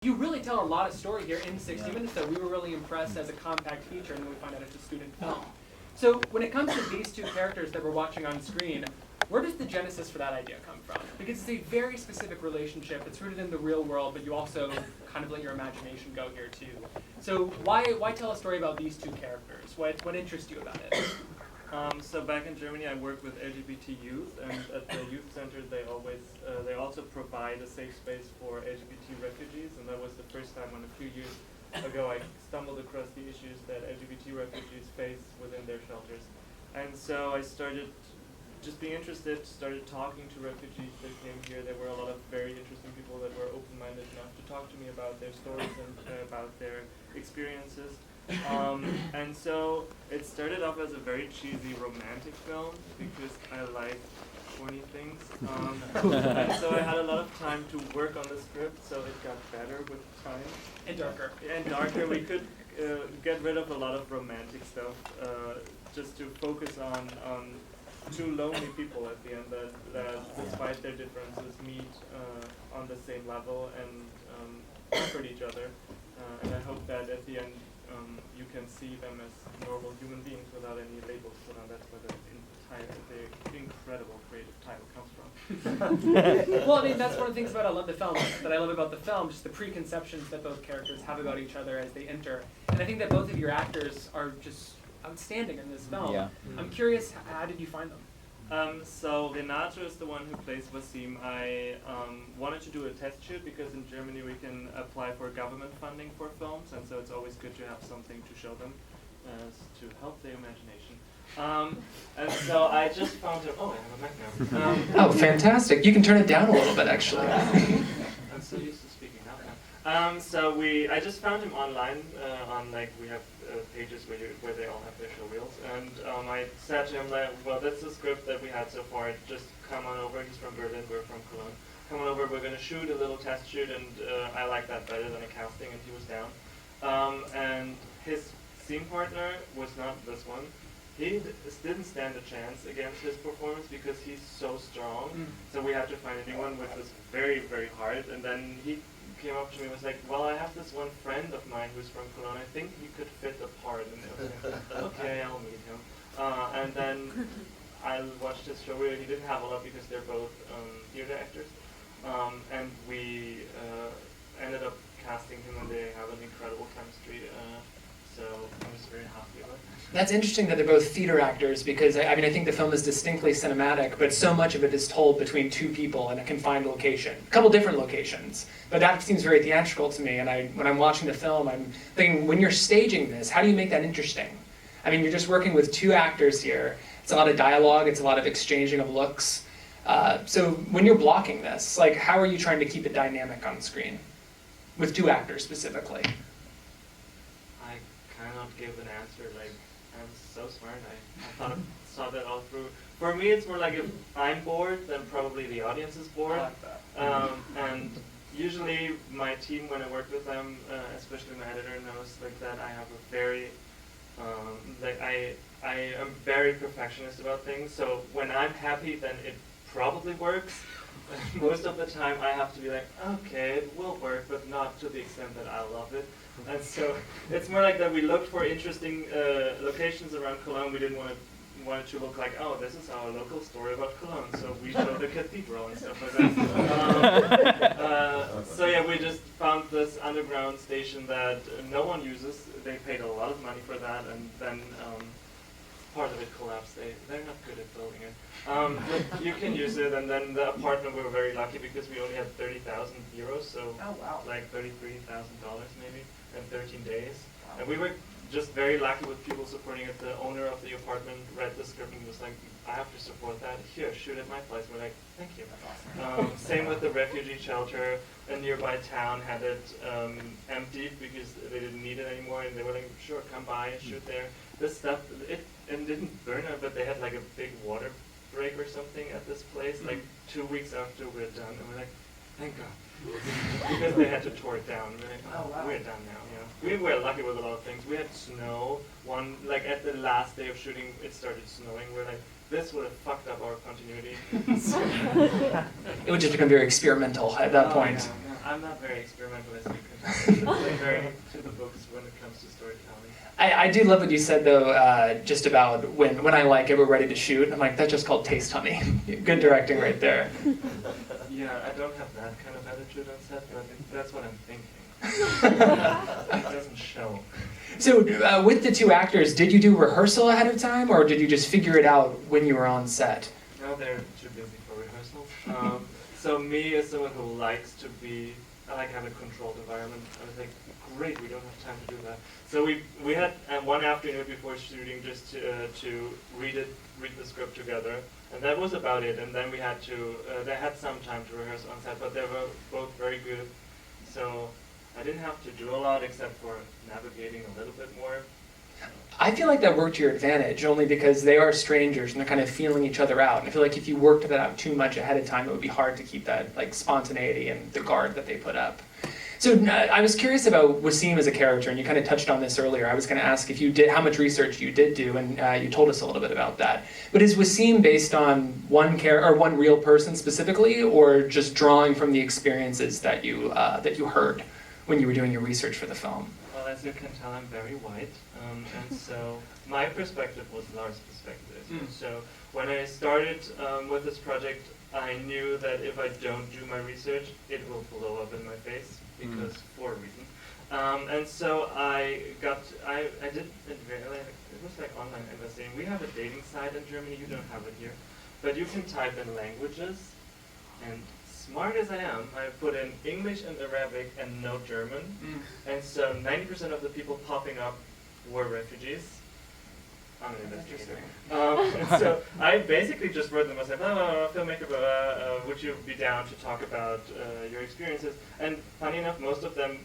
You really tell a lot of story here in 60 minutes, though. We were really impressed as a compact feature, and then we find out it's a student film. So when it comes to these two characters that we're watching on screen, where does the genesis for that idea come from? Because it's a very specific relationship. It's rooted in the real world, but you also kind of let your imagination go here too. So why tell a story about these two characters? What interests you about it? So back in Germany, I work with LGBT youth, and at the youth center, they also provide a safe space for LGBT refugees, and that was the first time when a few years ago I stumbled across the issues that LGBT refugees face within their shelters. And so I started just being interested, started talking to refugees that came here. There were a lot of very interesting people that were open-minded enough to talk to me about their stories and about their experiences. And so it started off as a very cheesy romantic film because I like corny things. And so I had a lot of time to work on the script, so it got better with time. And darker. And darker. We could get rid of a lot of romantic stuff just to focus on two lonely people at the end that despite their differences meet on the same level and comfort each other. And I hope that at the end you can see them as normal human beings without any labels. So that's where the incredible creative title comes from. Well, I mean, that's one of the things about I love about the film, just the preconceptions that both characters have about each other as they enter. And I think that both of your actors are just outstanding in this film. Yeah. I'm curious, how did you find them? So Renato is the one who plays Wasim. I wanted to do a test shoot because in Germany we can apply for government funding for films, and so it's always good to have something to show them to help their imagination. And so I just found him. Oh, I have a mic now. Oh, fantastic! You can turn it down a little bit, actually. I'm so used to speaking now. So I just found him online on we have pages where they all have their show reels, and I said to him well, that's the script that we had so far. Just come on over. He's from Berlin. We're from Cologne. Come on over. We're going to shoot a little test shoot, and I like that better than a casting, and he was down. And his scene partner was not this one. He didn't stand a chance against his performance because he's so strong. So we had to find a new one, which was very, very hard. And then he came up to me and was like, well, I have this one friend of mine who's from Cologne. I think you could fit the part. And I was like, okay, I'll meet him. And then I watched his show where he didn't have a lot because they're both theater actors. And we ended up casting him, and they have an incredible chemistry. So I was very happy about that. That's interesting that they're both theater actors because, I think the film is distinctly cinematic, but so much of it is told between two people in a confined location. A couple different locations, but that seems very theatrical to me, and when I'm watching the film, I'm thinking, when you're staging this, how do you make that interesting? I mean, you're just working with two actors here. It's a lot of dialogue, it's a lot of exchanging of looks. So when you're blocking this, how are you trying to keep it dynamic on screen? With two actors specifically. I cannot give an answer. I'm so smart. I saw that all through. For me, it's more like if I'm bored, then probably the audience is bored. I like that. And usually my team, when I work with them, especially my editor, knows that I have a very, I am very perfectionist about things. So when I'm happy, then it probably works. Most of the time, I have to be like, okay, it will work, but not to the extent that I love it. And so it's more like that we looked for interesting locations around Cologne. We didn't want it to look like, oh, this is our local story about Cologne. So we showed the cathedral and stuff like that. So yeah, we just found this underground station that no one uses. They paid a lot of money for that, and then part of it collapsed. They're not good at building it. But you can use it, and then the apartment, we were very lucky because we only had 30,000 euros, so like $33,000 maybe, in 13 days. Wow. And we were just very lucky with people supporting it. The owner of the apartment read the script and was like, I have to support that. Here, shoot at my place. We're like, thank you. Awesome. Same with the refugee shelter. A nearby town had it emptied because they didn't need it anymore, and they were like, sure, come by and shoot there. This stuff, it didn't burn out, but they had a big water break or something at this place, 2 weeks after we were done, and we're like, thank God. Because they had to tore it down. We're like, oh, wow. We're done now, We were lucky with a lot of things. We had snow. At the last day of shooting, it started snowing. We're like, this would have fucked up our continuity. It would just become very experimental at that point. Yeah. I'm not very experimental, as you can tell. I'm very to the books when it comes to storytelling. I do love what you said though, just about when I like it, we're ready to shoot. I'm like, that's just called taste, honey. Good directing right there. Yeah, I don't have that kind of attitude on set, but that's what I'm thinking. It doesn't show. So with the two actors, did you do rehearsal ahead of time, or did you just figure it out when you were on set? No, they're too busy for rehearsals. So me, as someone who likes to be, I like have a controlled environment. I was like, great, we don't have time to do that. So we had one afternoon before shooting just to read the script together, and that was about it. And then we had to, they had some time to rehearse on set, but they were both very good. So I didn't have to do a lot except for navigating a little bit more. I feel like that worked to your advantage, only because they are strangers and they're kind of feeling each other out. And I feel like if you worked that out too much ahead of time, it would be hard to keep that like spontaneity and the guard that they put up. So I was curious about Wasim as a character, and you kind of touched on this earlier. I was going to ask if you did, how much research you did do, and you told us a little bit about that. But is Wasim based on one one real person specifically, or just drawing from the experiences that you heard when you were doing your research for the film? Well, as you can tell, I'm very white, and so my perspective was Lars' perspective. So when I started with this project, I knew that if I don't do my research, it will blow up in my face, because for a reason. And so I did it was like online investing. We have a dating site in Germany, you don't have it here, but you can type in languages, and smart as I am, I put in English and Arabic and no German, and so 90% of the people popping up were refugees. I'm an investigator. And so I basically just wrote them. I said, filmmaker, would you be down to talk about your experiences? And funny enough, most of them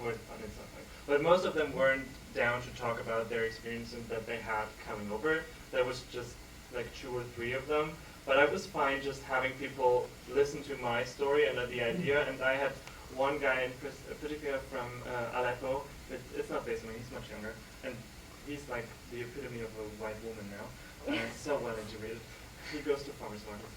were, it's not funny, but most of them weren't down to talk about their experiences that they had coming over. There was just like 2 or 3 of them. But I was fine just having people listen to my story and the idea. And I had one guy in particular from Aleppo. It's not based on me, he's much younger. And he's like the epitome of a white woman now. So well integrated. He goes to farmers markets.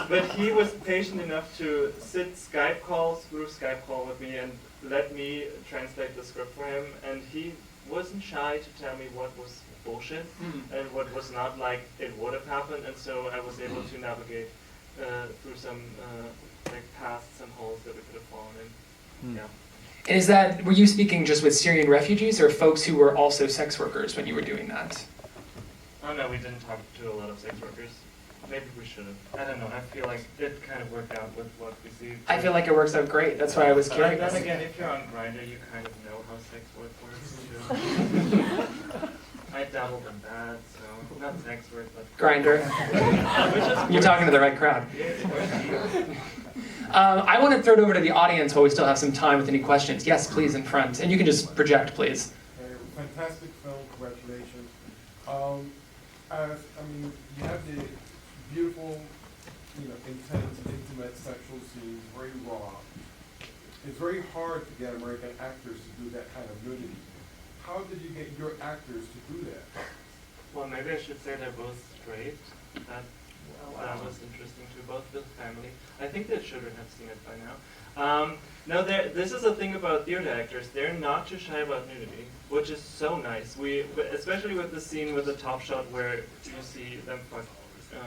But he was patient enough to sit through Skype call with me and let me translate the script for him. And he wasn't shy to tell me what was bullshit and what was not like it would have happened. And so I was able to navigate through some, past some holes that we could have fallen in. Yeah. Were you speaking just with Syrian refugees or folks who were also sex workers when you were doing that? Oh no, we didn't talk to a lot of sex workers. Maybe we should have. I don't know, I feel like it kind of worked out with what we see. I feel like it works out great. That's why I was curious. Then again, if you're on Grindr, you kind of know how sex work works too. I dabbled in that, so not sex work, but Grindr. You're talking to the right crowd. I want to throw it over to the audience while we still have some time with any questions. Yes, please, in front. And you can just project, please. Fantastic film, congratulations. You have the beautiful, intense, intimate sexual scenes, very raw. It's very hard to get American actors to do that kind of nudity. How did you get your actors to do that? Well, maybe I should say they're both straight. That was interesting too, both with family. I think they should have seen it by now. No, this is the thing about theater actors. They're not too shy about nudity, which is so nice. Especially with the scene with the top shot where you see them fuck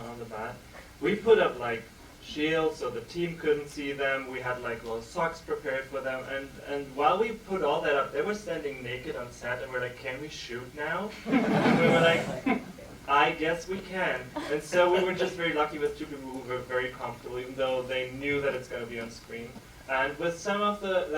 on the bat. We put up like shields so the team couldn't see them. We had like little socks prepared for them. And while we put all that up, they were standing naked on set and we're like, can we shoot now? And we were like, I guess we can. And so we were just very lucky with 2 people who were very comfortable, even though they knew that it's going to be on screen. And with some of the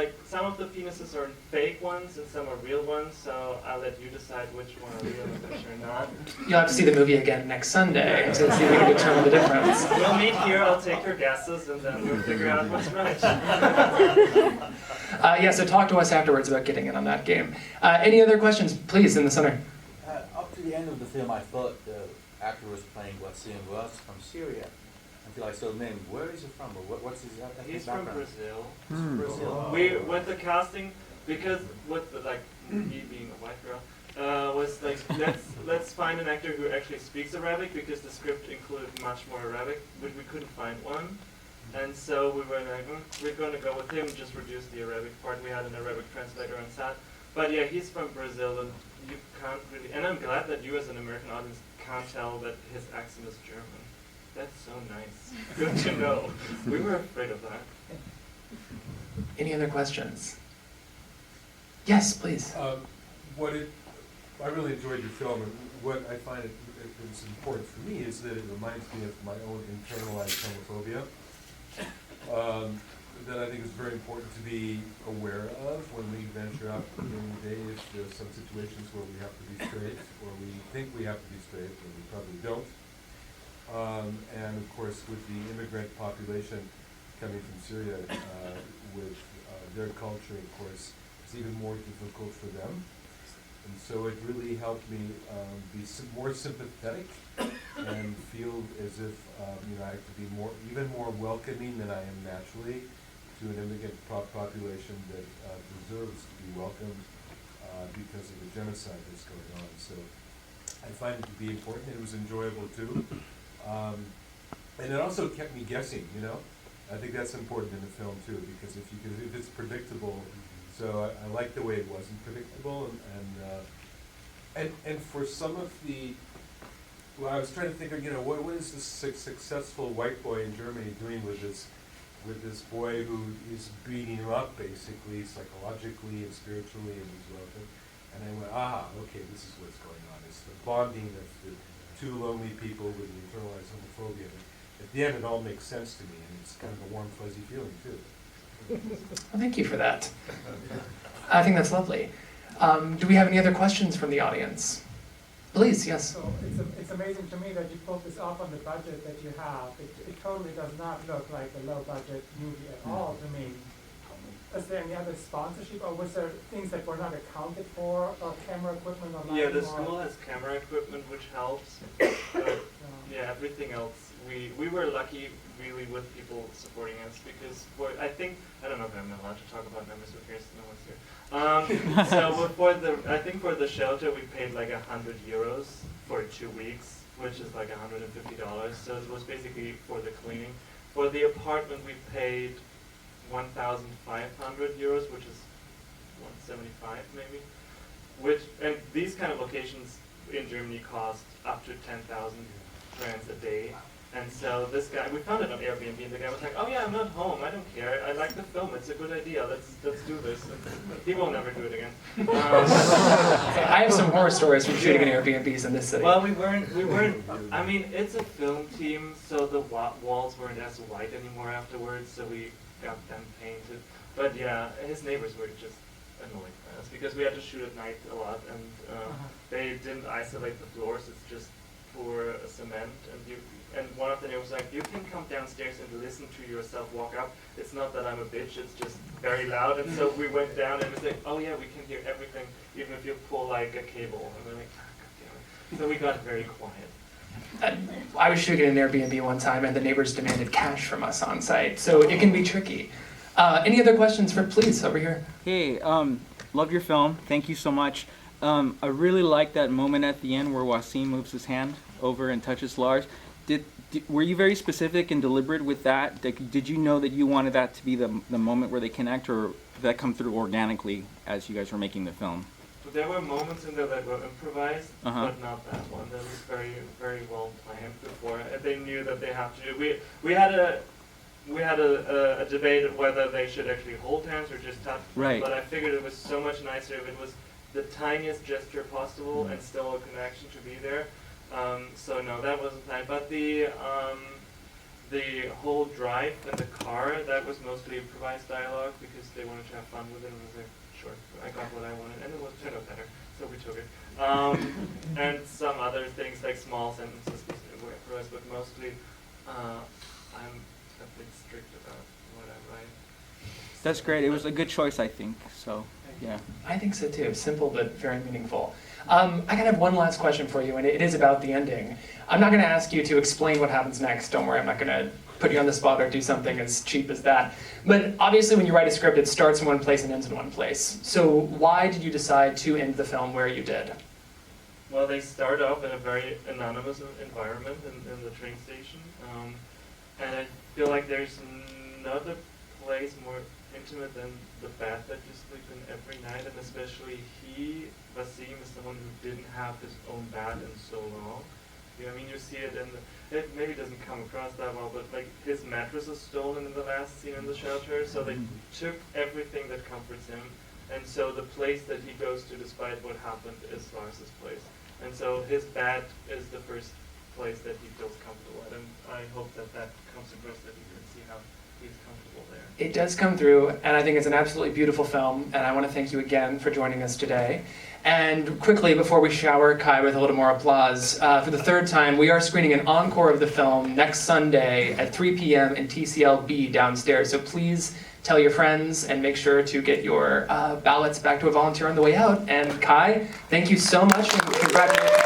penises are fake ones and some are real ones, so I'll let you decide which one are real and which are not. You'll have to see the movie again next Sunday to see if we can determine the difference. We'll meet here, I'll take your guesses, and then we'll figure out what's right. So talk to us afterwards about getting in on that game. Any other questions, please, in the center? Up to the end of the film, I thought the actor was playing Wasim was from Syria. Until I saw the name. Where is he from? What's his ethnic He's background? from Brazil. We went to casting because with me being a white girl was like let's find an actor who actually speaks Arabic because the script included much more Arabic, but we couldn't find one. And so we were like, we're going to go with him, just reduce the Arabic part. We had an Arabic translator on set. But yeah, he's from Brazil, and you can't really, and I'm glad that you as an American audience can't tell that his accent is German. That's so nice. Good to know. We were afraid of that. Any other questions? Yes, please. I really enjoyed your film, and what I find it's important for me is that it reminds me of my own internalized homophobia. That I think is very important to be aware of when we venture out in the day. If there's some situations where we have to be straight, or we think we have to be straight, or we probably don't. And of course, with the immigrant population coming from Syria, with their culture, of course, it's even more difficult for them. And so it really helped me be more sympathetic and feel as if I have to be even more welcoming than I am naturally to an immigrant population that deserves to be welcomed because of the genocide that's going on. So I find it to be important. It was enjoyable too. And it also kept me guessing, I think that's important in the film too, because if it's predictable, so I like the way it wasn't predictable, and for some of the, I was trying to think of, what is this successful white boy in Germany doing with this boy who is beating him up basically psychologically and spiritually and his welfare, and I went, okay, this is what's going on. It's the bonding of the two lonely people with the internalized homophobia. At the end, it all makes sense to me, and it's kind of a warm, fuzzy feeling too. Well, thank you for that. I think that's lovely. Do we have any other questions from the audience? Please, yes. So it's amazing to me that you pulled this off on the budget that you have. It totally does not look like a low-budget movie at all to me. Is there any other sponsorship, or was there things that were not accounted for, or camera equipment or lighting? Yeah, the school has camera equipment, which helps. But yeah, everything else, we were lucky really with people supporting us, because I don't know if I'm allowed to talk about numbers, but here's no one's here. So I think for the shelter we paid like €100 for 2 weeks, which is like $150. So it was basically for the cleaning. For the apartment we paid €1,500, which is 175 maybe. And these kind of locations in Germany cost up to 10,000 francs a day. And so this guy, we found it on Airbnb, and the guy was like, "Oh yeah, I'm not home. I don't care. I like the film. It's a good idea. Let's do this." And he will never do it again. I have some horror stories from shooting in Airbnbs in this city. Well, we weren't. I mean, it's a film team, so the walls weren't as white anymore afterwards. So we got them painted. But yeah, his neighbors were just annoyed by us because we had to shoot at night a lot, and they didn't isolate the floors. It's just pour cement, and one of the neighbors was like, "You can come downstairs and listen to yourself walk up. It's not that I'm a bitch, it's just very loud." And so we went down and we said, "Oh yeah, we can hear everything, even if you pull like a cable." And we're like, "God damn it." So we got very quiet. I was shooting an Airbnb one time, and the neighbors demanded cash from us on site, so it can be tricky. Any other questions for, please, over here? Hey, love your film. Thank you so much. I really like that moment at the end where Wasim moves his hand over and touches Lars. Were you very specific and deliberate with that? Did you know that you wanted that to be the moment where they connect, or did that come through organically as you guys were making the film? There were moments in there that were improvised, but not that one. That was very, very well planned before. They knew that they have to do. We had a debate of whether they should actually hold hands or just touch. Right. But I figured it was so much nicer if it was the tiniest gesture possible and still a connection to be there. So no, that wasn't planned. But the whole drive in the car, that was mostly improvised dialogue because they wanted to have fun with it. And I was like, sure, I got what I wanted, and it was turned out better, so we took it. And some other things like small sentences were improvised, but mostly I'm a bit strict about what I write. That's great. It was a good choice, I think. So, yeah. I think so too. Simple but very meaningful. I kind of have one last question for you, and it is about the ending. I'm not going to ask you to explain what happens next. Don't worry, I'm not going to put you on the spot or do something as cheap as that. But obviously when you write a script, it starts in one place and ends in one place. So why did you decide to end the film where you did? Well, they start off in a very anonymous environment in the train station. And I feel like there's another place more intimate than the bed that you sleep in every night, and especially Wasim is someone who didn't have his own bed in so long. You know, I mean, you see it in it maybe doesn't come across that well, but like his mattress is stolen in the last scene in the shelter, so they took everything that comforts him, and so the place that he goes to despite what happened is Lars's place. And so his bed is the first place that he feels comfortable at, and I hope that that comes across, that you can see how he's comfortable there. It does come through, and I think it's an absolutely beautiful film, and I want to thank you again for joining us today. And quickly, before we shower Kai with a little more applause, for the third time, we are screening an encore of the film next Sunday at 3 p.m. in TCLB downstairs. So please tell your friends and make sure to get your ballots back to a volunteer on the way out. And Kai, thank you so much, and congratulations.